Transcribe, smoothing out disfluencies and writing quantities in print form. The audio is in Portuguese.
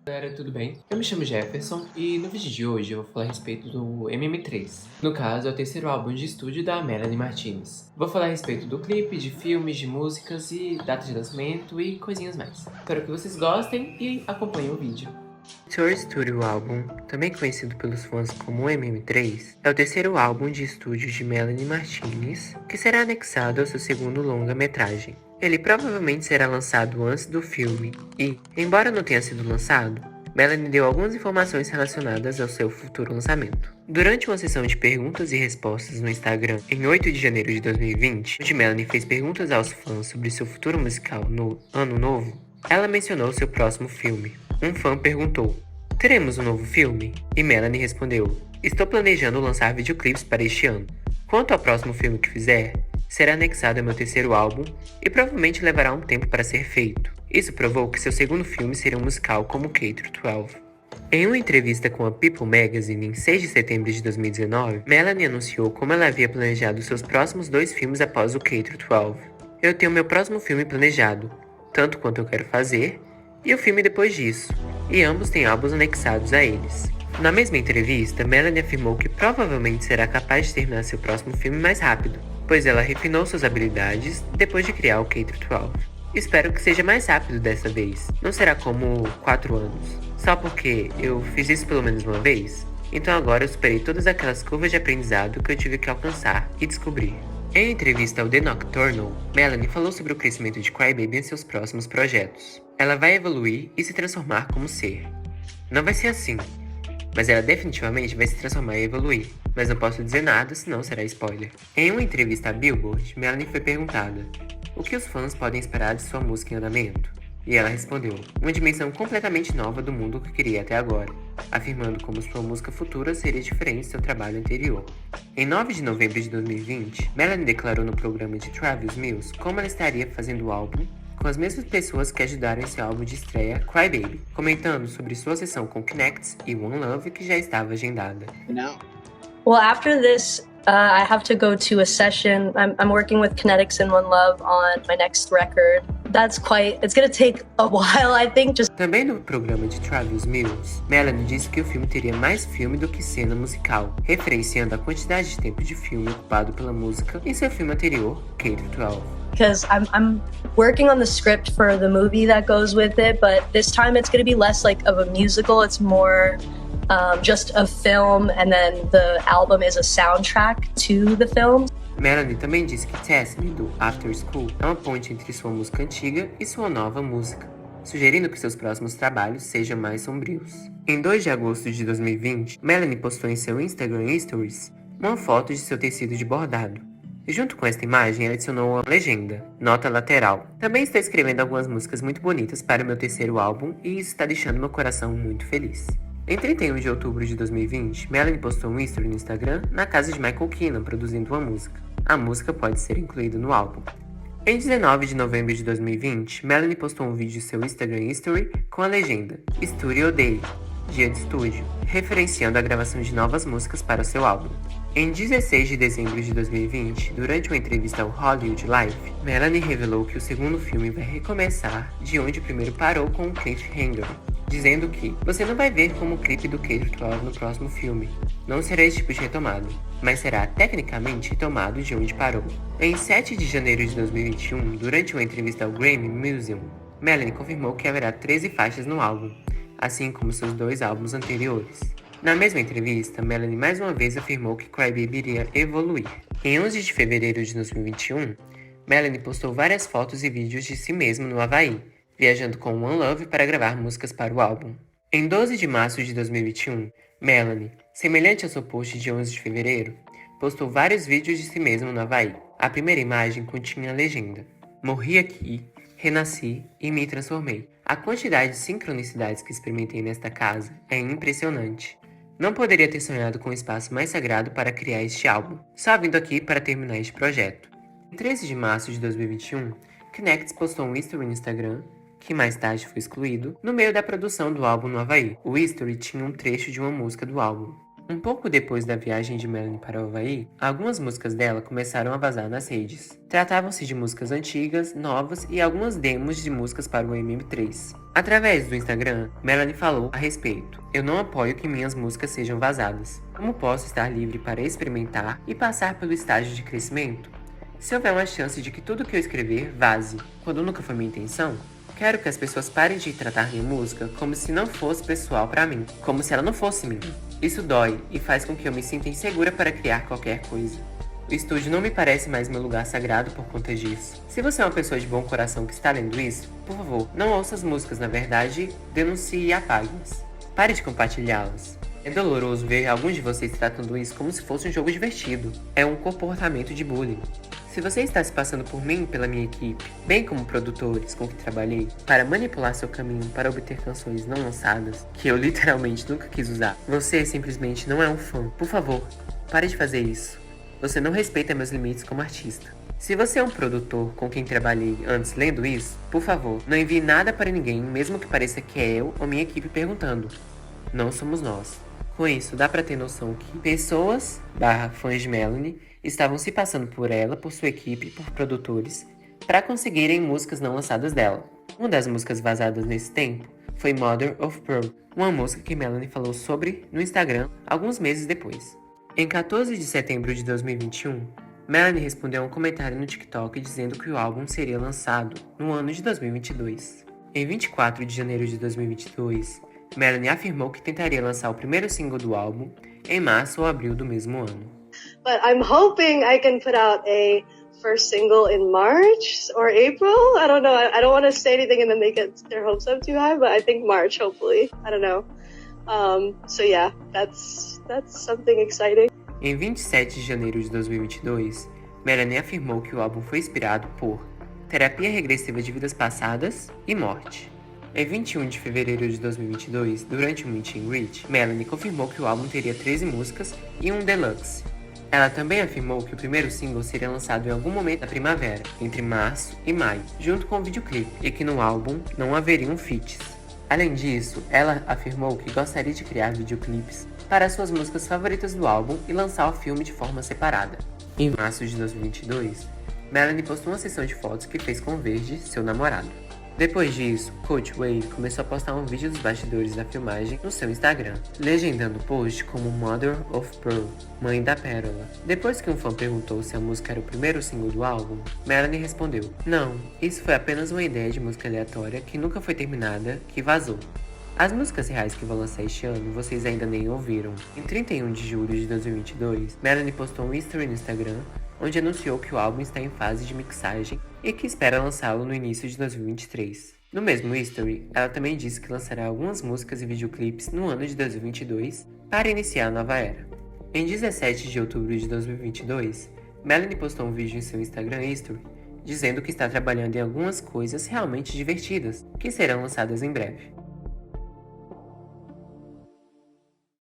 Galera, tudo bem? Eu me chamo Jefferson e no vídeo de hoje eu vou falar a respeito do MM3. No caso, é o terceiro álbum de estúdio da Melanie Martinez. Vou falar a respeito do clipe, de filmes, de músicas e datas de lançamento e coisinhas mais. Espero que vocês gostem e acompanhem o vídeo. Tour Studio Album, também conhecido pelos fãs como MM3, é o terceiro álbum de estúdio de Melanie Martinez, que será anexado ao seu segundo longa-metragem. Ele provavelmente será lançado antes do filme e, embora não tenha sido lançado, Melanie deu algumas informações relacionadas ao seu futuro lançamento. Durante uma sessão de perguntas e respostas no Instagram em 8 de janeiro de 2020, onde Melanie fez perguntas aos fãs sobre seu futuro musical no Ano Novo, ela mencionou seu próximo filme. Um fã perguntou: "Teremos um novo filme?" E Melanie respondeu: "Estou planejando lançar videoclipes para este ano. Quanto ao próximo filme que fizer, será anexado ao meu terceiro álbum e provavelmente levará um tempo para ser feito." Isso provou que seu segundo filme seria um musical como K-12. Em uma entrevista com a People Magazine em 6 de setembro de 2019, Melanie anunciou como ela havia planejado seus próximos 2 filmes após o K-12. "Eu tenho meu próximo filme planejado, tanto quanto eu quero fazer, e o filme depois disso, e ambos têm álbuns anexados a eles." Na mesma entrevista, Melanie afirmou que provavelmente será capaz de terminar seu próximo filme mais rápido, pois ela refinou suas habilidades depois de criar o K-12. "Espero que seja mais rápido dessa vez, não será como 4 anos, só porque eu fiz isso pelo menos uma vez, então agora eu superei todas aquelas curvas de aprendizado que eu tive que alcançar e descobrir." Em entrevista ao The Nocturnal, Melanie falou sobre o crescimento de Crybaby em seus próximos projetos. "Ela vai evoluir e se transformar como ser. Não vai ser assim, mas ela definitivamente vai se transformar e evoluir. Mas não posso dizer nada, senão será spoiler." Em uma entrevista à Billboard, Melanie foi perguntada o que os fãs podem esperar de sua música em andamento. E ela respondeu: "Uma dimensão completamente nova do mundo que criei até agora", afirmando como sua música futura seria diferente de seu trabalho anterior. Em 9 de novembro de 2020, Melanie declarou no programa de Travis Mills como ela estaria fazendo o álbum com as mesmas pessoas que ajudaram esse álbum de estreia, Crybaby, comentando sobre sua sessão com Kinects e One Love que já estava agendada. Well, after this, I have to go to a session. I'm working with Kinetics and One Love on my next record. It's gonna take a while, I think. Também no programa de Travis Mills, Melanie disse que o filme teria mais filme do que cena musical, referenciando a quantidade de tempo de filme ocupado pela música em seu filme anterior, K-12. Because I'm working on the script for the movie that goes with it, but this time it's gonna be less like of a musical. It's more just a film, and then the album is a soundtrack to the film. Melanie também disse que Test Me, do After School, é uma ponte entre sua música antiga e sua nova música, sugerindo que seus próximos trabalhos sejam mais sombrios. Em 2 de agosto de 2020, Melanie postou em seu Instagram Stories uma foto de seu tecido de bordado. E junto com esta imagem, ela adicionou uma legenda, nota lateral: "Também estou escrevendo algumas músicas muito bonitas para o meu terceiro álbum e isso está deixando meu coração muito feliz." Em 31 de outubro de 2020, Melanie postou um history no Instagram na casa de Michael Keenan produzindo uma música. A música pode ser incluída no álbum. Em 19 de novembro de 2020, Melanie postou um vídeo em seu Instagram History com a legenda "Studio Day", dia de estúdio, referenciando a gravação de novas músicas para o seu álbum. Em 16 de dezembro de 2020, durante uma entrevista ao Hollywood Life, Melanie revelou que o segundo filme vai recomeçar de onde o primeiro parou com um cliffhanger, dizendo que "você não vai ver como o clipe do K-12 no próximo filme. Não será esse tipo de retomada, mas será tecnicamente retomado de onde parou." Em 7 de janeiro de 2021, durante uma entrevista ao Grammy Museum, Melanie confirmou que haverá 13 faixas no álbum, assim como seus 2 álbuns anteriores. Na mesma entrevista, Melanie mais uma vez afirmou que Crybaby iria evoluir. Em 11 de fevereiro de 2021, Melanie postou várias fotos e vídeos de si mesma no Havaí, viajando com One Love para gravar músicas para o álbum. Em 12 de março de 2021, Melanie, semelhante ao seu post de 11 de fevereiro, postou vários vídeos de si mesma no Havaí. A primeira imagem continha a legenda: "Morri aqui, renasci e me transformei." A quantidade de sincronicidades que experimentei nesta casa é impressionante. Não poderia ter sonhado com um espaço mais sagrado para criar este álbum. Só vindo aqui para terminar este projeto. Em 13 de março de 2021, Kinects postou um history no Instagram, que mais tarde foi excluído, no meio da produção do álbum no Havaí. O history tinha um trecho de uma música do álbum, Um pouco depois da viagem de Melanie para o Havaí, algumas músicas dela começaram a vazar nas redes. Tratavam-se de músicas antigas, novas e algumas demos de músicas para o MP3. Através do Instagram, Melanie falou a respeito: "Eu não apoio que minhas músicas sejam vazadas. Como posso estar livre para experimentar e passar pelo estágio de crescimento? Se houver uma chance de que tudo que eu escrever vaze, quando nunca foi minha intenção, quero que as pessoas parem de tratar minha música como se não fosse pessoal pra mim, como se ela não fosse minha. Isso dói e faz com que eu me sinta insegura para criar qualquer coisa. O estúdio não me parece mais meu lugar sagrado por conta disso. Se você é uma pessoa de bom coração que está lendo isso, por favor, não ouça as músicas, na verdade, denuncie e apague-as. Pare de compartilhá-las. É doloroso ver alguns de vocês tratando isso como se fosse um jogo divertido. É um comportamento de bullying. Se você está se passando por mim e pela minha equipe, bem como produtores com que trabalhei, para manipular seu caminho para obter canções não lançadas, que eu literalmente nunca quis usar, você simplesmente não é um fã. Por favor, pare de fazer isso. Você não respeita meus limites como artista. Se você é um produtor com quem trabalhei antes lendo isso, por favor, não envie nada para ninguém, mesmo que pareça que é eu ou minha equipe perguntando. Não somos nós. Com isso, dá pra ter noção que pessoas, fãs de Melanie, estavam se passando por ela, por sua equipe e por produtores, para conseguirem músicas não lançadas dela. Uma das músicas vazadas nesse tempo foi Mother of Pearl, uma música que Melanie falou sobre no Instagram alguns meses depois. Em 14 de setembro de 2021, Melanie respondeu a um comentário no TikTok dizendo que o álbum seria lançado no ano de 2022. Em 24 de janeiro de 2022, Melanie afirmou que tentaria lançar o primeiro single do álbum em março ou abril do mesmo ano. But I'm hoping I can put out a first single in March or April. I don't know. I don't want to say anything and then they get their hopes up too high, but I think March, hopefully. I don't know. So yeah, that's something exciting. Em 27 de janeiro de 2022, Melanie afirmou que o álbum foi inspirado por terapia regressiva de vidas passadas e morte. Em 21 de fevereiro de 2022, durante um meet and greet, Melanie confirmou que o álbum teria 13 músicas e um deluxe. Ela também afirmou que o primeiro single seria lançado em algum momento da primavera, entre março e maio, junto com o videoclipe, e que no álbum não haveriam feats. Além disso, ela afirmou que gostaria de criar videoclipes para suas músicas favoritas do álbum e lançar o filme de forma separada. Em março de 2022, Melanie postou uma sessão de fotos que fez com Verde, seu namorado. Depois disso, Coach Wave começou a postar um vídeo dos bastidores da filmagem no seu Instagram, legendando o post como Mother of Pearl, Mãe da Pérola. Depois que um fã perguntou se a música era o primeiro single do álbum, Melanie respondeu: "Não, isso foi apenas uma ideia de música aleatória que nunca foi terminada, que vazou. As músicas reais que vou lançar este ano, vocês ainda nem ouviram." Em 31 de julho de 2022, Melanie postou um history no Instagram, onde anunciou que o álbum está em fase de mixagem e que espera lançá-lo no início de 2023. No mesmo history, ela também disse que lançará algumas músicas e videoclipes no ano de 2022 para iniciar a nova era. Em 17 de outubro de 2022, Melanie postou um vídeo em seu Instagram history dizendo que está trabalhando em algumas coisas realmente divertidas, que serão lançadas em breve.